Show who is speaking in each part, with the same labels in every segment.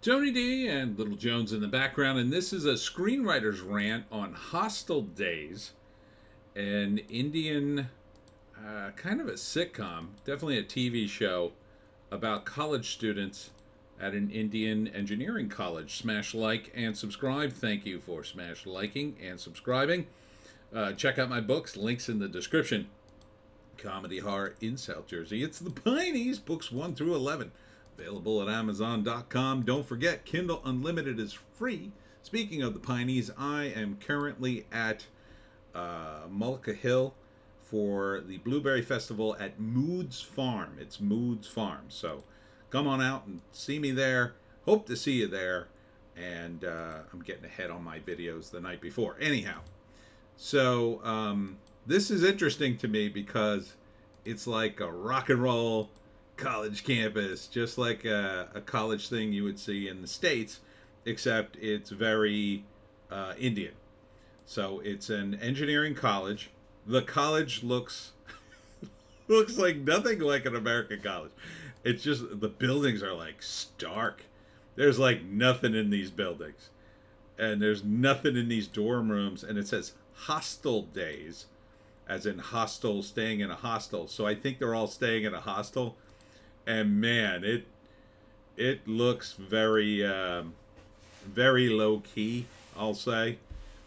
Speaker 1: Tony D and Little Jones in the background, and this is a screenwriter's rant on Hostel Days, an Indian kind of a sitcom, definitely a TV show about college students at an Indian engineering college. Smash like and subscribe. Thank you for smash liking and subscribing. Check out my books, links in the description. Comedy Horror in South Jersey. It's the Pineys, books 1 through 11. Available at Amazon.com. Don't forget, Kindle Unlimited is free. Speaking of the Pineys, I am currently at Mullica Hill for the Blueberry Festival at Moods Farm. It's Moods Farm. So come on out and see me there. Hope to see you there. And I'm getting ahead on my videos the night before. Anyhow, so this is interesting to me because it's like a rock and roll college campus, just like a college thing you would see in the States, except it's very Indian. So it's an engineering college. The college looks looks like nothing like an American college. It's just the buildings are like stark. There's like nothing in these buildings. And there's nothing in these dorm rooms. And it says hostel days, as in hostel, staying in a hostel. So I think they're all staying in a hostel. And man, it looks very very low key, I'll say.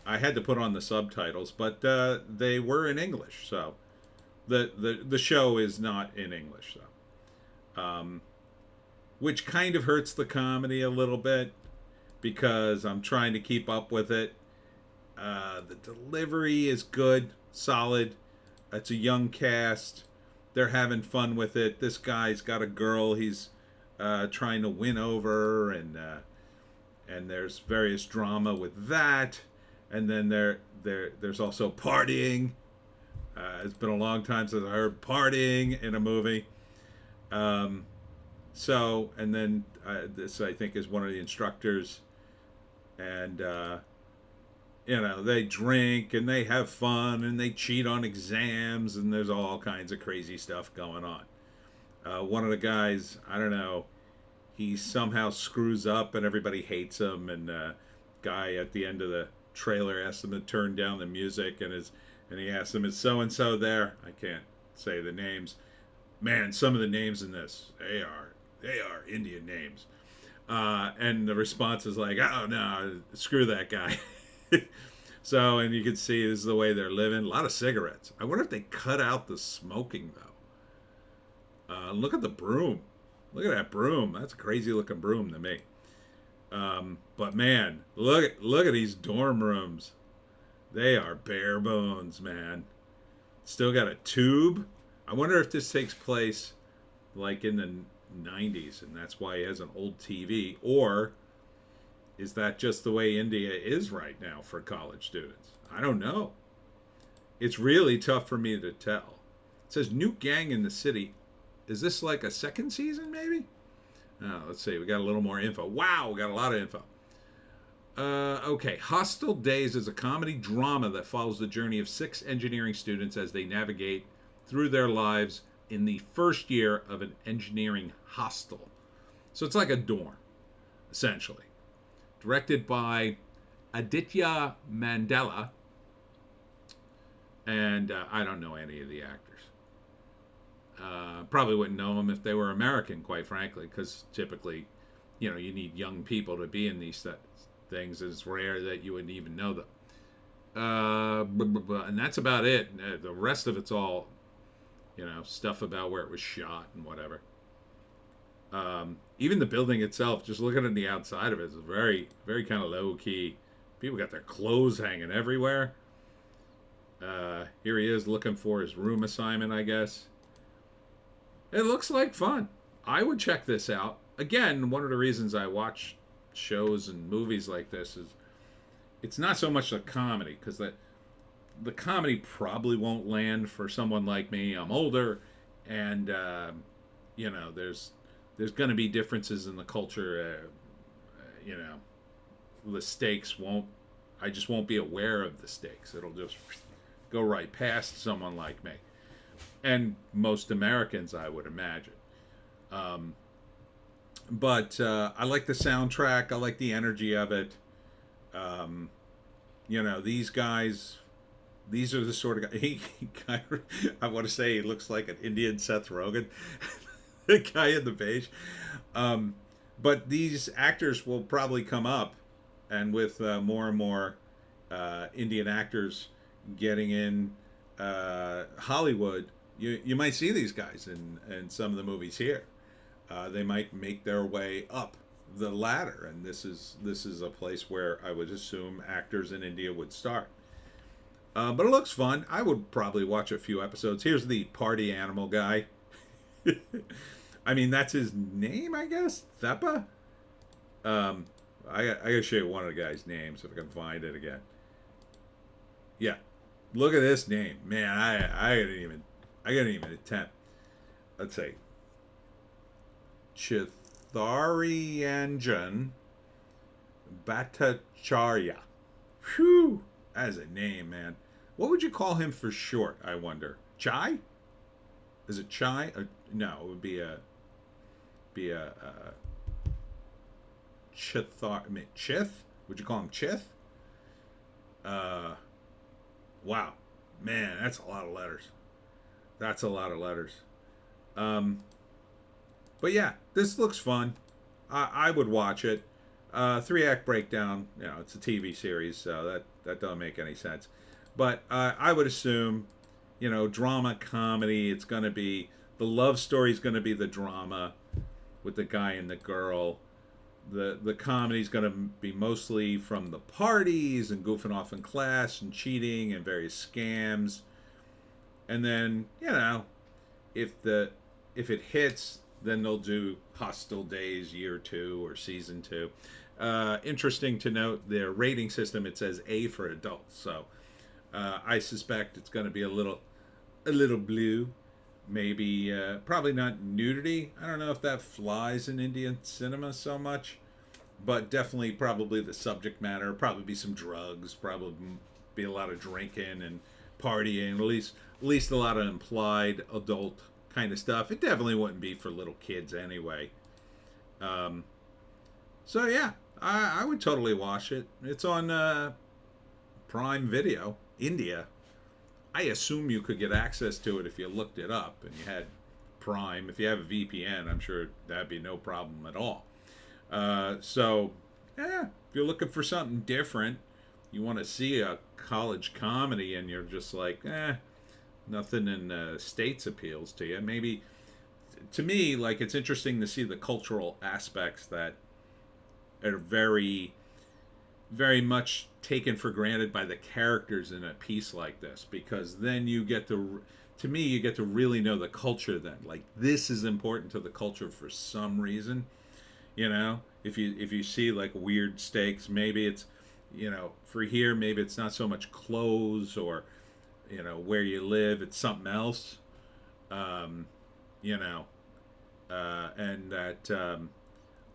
Speaker 1: I had to put on the subtitles, but they were in English, so the show is not in English, though, which kind of hurts the comedy a little bit because I'm trying to keep up with it. The delivery is good, solid. It's a young cast. They're having fun with it. This guy's got a girl he's trying to win over, and there's various drama with that. And then there's also partying. It's been a long time since I heard partying in a movie. So, and then this I think is one of the instructors, and they drink and they have fun and they cheat on exams, and there's all kinds of crazy stuff going on. One of the guys, I don't know, he somehow screws up and everybody hates him, and guy at the end of the trailer asks him to turn down the music, and he asks him, is so and so there? I can't say the names. Man, some of the names in this, they are Indian names. And the response is like, oh no, screw that guy. So, and you can see this is the way they're living. A lot of cigarettes. I wonder if they cut out the smoking, though. Look at the broom. Look at that broom. That's a crazy looking broom to me. But man, look at these dorm rooms. They are bare bones, man. Still got a tube. I wonder if this takes place like in the 90s, and that's why he has an old TV, or is that just the way India is right now for college students? I don't know. It's really tough for me to tell. It says new gang in the city. Is this like a second season, maybe? Let's see. We got a little more info. Wow, we got a lot of info. Okay. Hostel Days is a comedy drama that follows the journey of 6 engineering students as they navigate through their lives in the first year of an engineering hostel. So it's like a dorm, essentially. Directed by Aditya Mandela, and I don't know any of the actors. Probably wouldn't know them if they were American, quite frankly, because typically, you need young people to be in these things. It's rare that you wouldn't even know them. And that's about it. The rest of it's all, stuff about where it was shot and whatever. Even the building itself, just looking at the outside of it, is very, very kind of low key. People got their clothes hanging everywhere. Here he is looking for his room assignment, I guess. It looks like fun. I would check this out. Again, one of the reasons I watch shows and movies like this is it's not so much the comedy, because the comedy probably won't land for someone like me. I'm older, and there's going to be differences in the culture. The stakes won't. I just won't be aware of the stakes. It'll just go right past someone like me, and most Americans, I would imagine. But I like the soundtrack. I like the energy of it. Um, these guys. These are the sort of guy. He kind of, I want to say he looks like an Indian Seth Rogen, the guy in the beige. Um, but these actors will probably come up, and with more and more Indian actors getting in Hollywood, you might see these guys in some of the movies here. They might make their way up the ladder, and this is a place where I would assume actors in India would start. But it looks fun. I would probably watch a few episodes. Here's the party animal guy. I mean, that's his name, I guess. Theppa. Um, I gotta show you one of the guy's names if I can find it again. Yeah, look at this name, man. I didn't even attempt. Let's see, Chitharianjan Bhattacharya. Whew, that is a name, man. What would you call him for short? I wonder. Chai? Is it Chai? No, it would be a Chithar. I mean, Chith? Would you call him Chith? Uh, wow, man, that's a lot of letters. That's a lot of letters. Um, but yeah, this looks fun. I would watch it. 3 act breakdown. It's a TV series, so that doesn't make any sense. But I would assume, drama comedy. It's gonna be the love story is gonna be the drama with the guy and the girl. The comedy is gonna be mostly from the parties and goofing off in class and cheating and various scams. And then if it hits, then they'll do Hostel Days Year 2 or Season 2. Interesting to note their rating system. It says A for adults, so I suspect it's going to be a little blue. Maybe probably not nudity. I don't know if that flies in Indian cinema so much, but definitely probably the subject matter. Probably be some drugs. Probably be a lot of drinking and partying. At least a lot of implied adult kind of stuff. It definitely wouldn't be for little kids anyway. Um, so yeah, I would totally watch it. It's on Prime Video, India. I assume you could get access to it if you looked it up and you had Prime. If you have a VPN, I'm sure that'd be no problem at all. So, yeah, if you're looking for something different, you want to see a college comedy and you're just like, nothing in the States appeals to you. Maybe, to me, like, it's interesting to see the cultural aspects that are very, very much taken for granted by the characters in a piece like this, because then you get to me, you get to really know the culture then. Like, this is important to the culture for some reason. If you see like weird stakes, maybe it's, for here, maybe it's not so much clothes or, where you live, it's something else. Um, you know, and that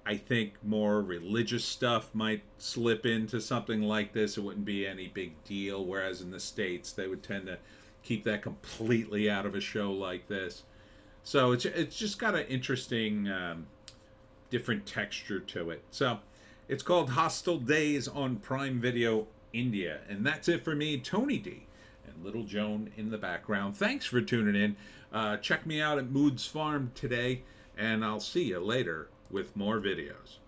Speaker 1: I think more religious stuff might slip into something like this. It wouldn't be any big deal. Whereas in the States, they would tend to keep that completely out of a show like this. So it's just got an interesting, different texture to it. So it's called Hostel Days on Prime Video India. And that's it for me, Tony D. And Little Joan in the background. Thanks for tuning in. Check me out at Moods Farm today, and I'll see you later with more videos.